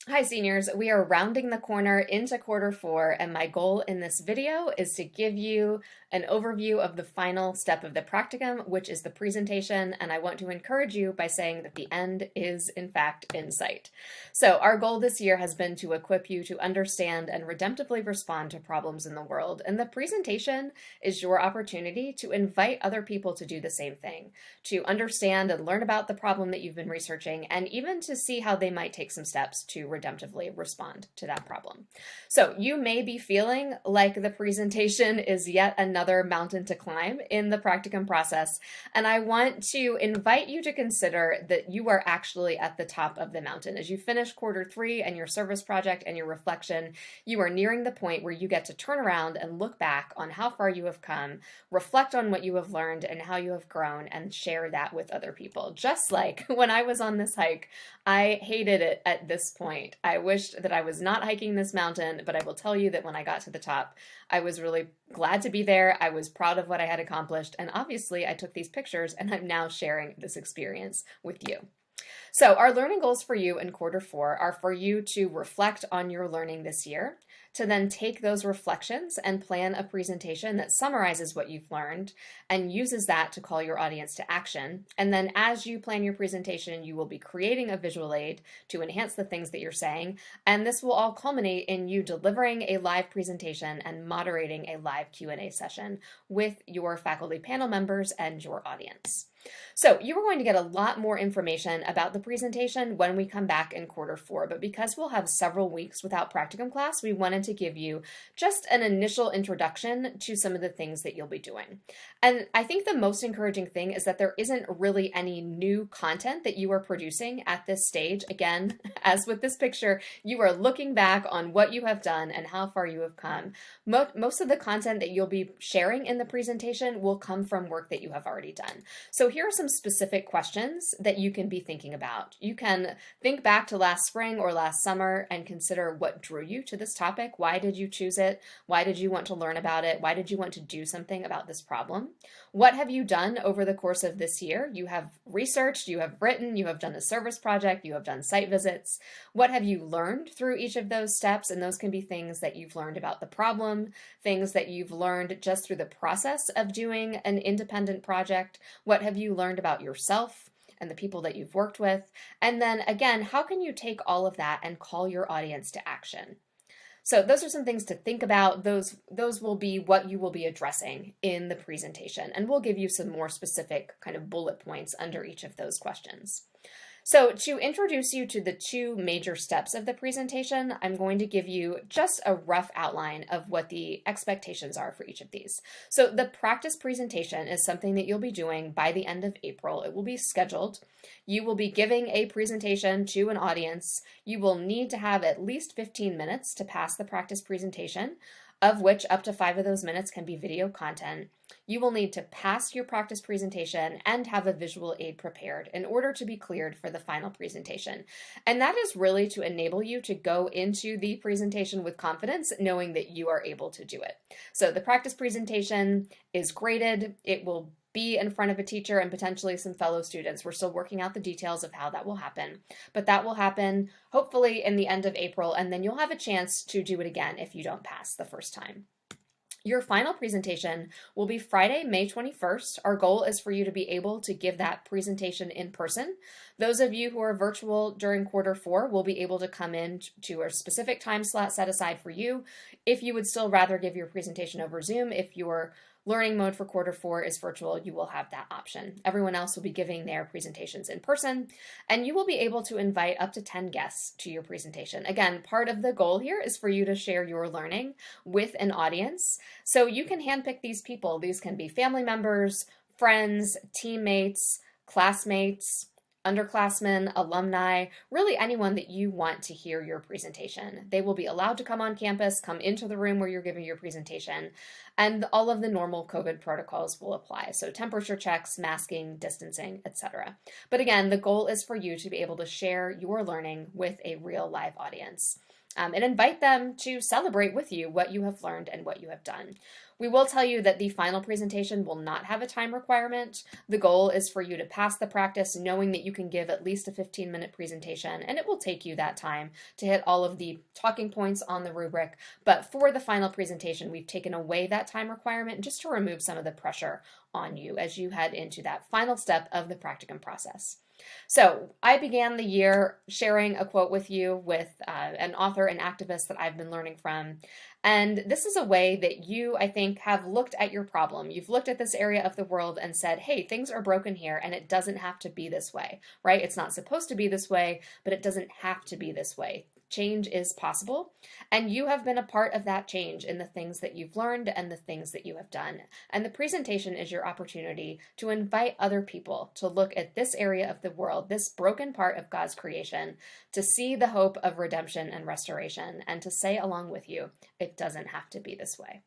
Hi seniors, we are rounding the corner into quarter four, and my goal in this video is to give you an overview of the final step of the practicum, which is the presentation, and I want to encourage you by saying that the end is in fact in sight. So our goal this year has been to equip you to understand and redemptively respond to problems in the world, and the presentation is your opportunity to invite other people to do the same thing, to understand and learn about the problem that you've been researching, and even to see how they might take some steps to redemptively respond to that problem. So you may be feeling like the presentation is yet another mountain to climb in the practicum process, and I want to invite you to consider that you are actually at the top of the mountain. As you finish quarter three and your service project and your reflection, you are nearing the point where you get to turn around and look back on how far you have come, reflect on what you have learned and how you have grown, and share that with other people. Just like when I was on this hike, I hated it at this point. I wished that I was not hiking this mountain, but I will tell you that when I got to the top, I was really glad to be there. I was proud of what I had accomplished, and obviously I took these pictures and I'm now sharing this experience with you. So our learning goals for you in quarter four are for you to reflect on your learning this year, to then take those reflections and plan a presentation that summarizes what you've learned and uses that to call your audience to action. And then as you plan your presentation, you will be creating a visual aid to enhance the things that you're saying. And this will all culminate in you delivering a live presentation and moderating a live Q&A session with your faculty panel members and your audience. So you are going to get a lot more information about the presentation when we come back in quarter four, but because we'll have several weeks without practicum class, we wanted to give you just an initial introduction to some of the things that you'll be doing. And I think the most encouraging thing is that there isn't really any new content that you are producing at this stage. Again, as with this picture, you are looking back on what you have done and how far you have come. Most of the content that you'll be sharing in the presentation will come from work that you have already done. So here are some specific questions that you can be thinking about. You can think back to last spring or last summer and consider what drew you to this topic. Why did you choose it? Why did you want to learn about it? Why did you want to do something about this problem? What have you done over the course of this year? You have researched, you have written, you have done a service project, you have done site visits. What have you learned through each of those steps? And those can be things that you've learned about the problem, things that you've learned just through the process of doing an independent project. What have you learned about yourself and the people that you've worked with? And then again, how can you take all of that and call your audience to action? So those are some things to think about. Those will be what you will be addressing in the presentation, and we'll give you some more specific kind of bullet points under each of those questions. So to introduce you to the two major steps of the presentation, I'm going to give you just a rough outline of what the expectations are for each of these. So the practice presentation is something that you'll be doing by the end of April. It will be scheduled. You will be giving a presentation to an audience. You will need to have at least 15 minutes to pass the practice presentation, of which up to 5 of those minutes can be video content. You will need to pass your practice presentation and have a visual aid prepared in order to be cleared for the final presentation. And that is really to enable you to go into the presentation with confidence, knowing that you are able to do it. So the practice presentation is graded. It will be in front of a teacher and potentially some fellow students. We're still working out the details of how that will happen, but that will happen hopefully in the end of April, and then you'll have a chance to do it again if you don't pass the first time. Your final presentation will be Friday, May 21st. Our goal is for you to be able to give that presentation in person. Those of you who are virtual during quarter four will be able to come in to a specific time slot set aside for you. If you would still rather give your presentation over Zoom, if your learning mode for quarter four is virtual, you will have that option. Everyone else will be giving their presentations in person, and you will be able to invite up to 10 guests to your presentation. Again, part of the goal here is for you to share your learning with an audience. So you can handpick these people. These can be family members, friends, teammates, classmates, underclassmen, alumni, really anyone that you want to hear your presentation. They will be allowed to come on campus, come into the room where you're giving your presentation, and all of the normal COVID protocols will apply. So temperature checks, masking, distancing, etc. But again, the goal is for you to be able to share your learning with a real live audience. And invite them to celebrate with you what you have learned and what you have done. We will tell you that the final presentation will not have a time requirement. The goal is for you to pass the practice knowing that you can give at least a 15-minute presentation, and it will take you that time to hit all of the talking points on the rubric. But for the final presentation, we've taken away that time requirement just to remove some of the pressure on you as you head into that final step of the practicum process. So I began the year sharing a quote with you with an author and activist that I've been learning from. And this is a way that you, I think, have looked at your problem. You've looked at this area of the world and said, hey, things are broken here and it doesn't have to be this way, right? It's not supposed to be this way, but it doesn't have to be this way. Change is possible, and you have been a part of that change in the things that you've learned and the things that you have done. And the presentation is your opportunity to invite other people to look at this area of the world, this broken part of God's creation, to see the hope of redemption and restoration, and to say along with you, it doesn't have to be this way.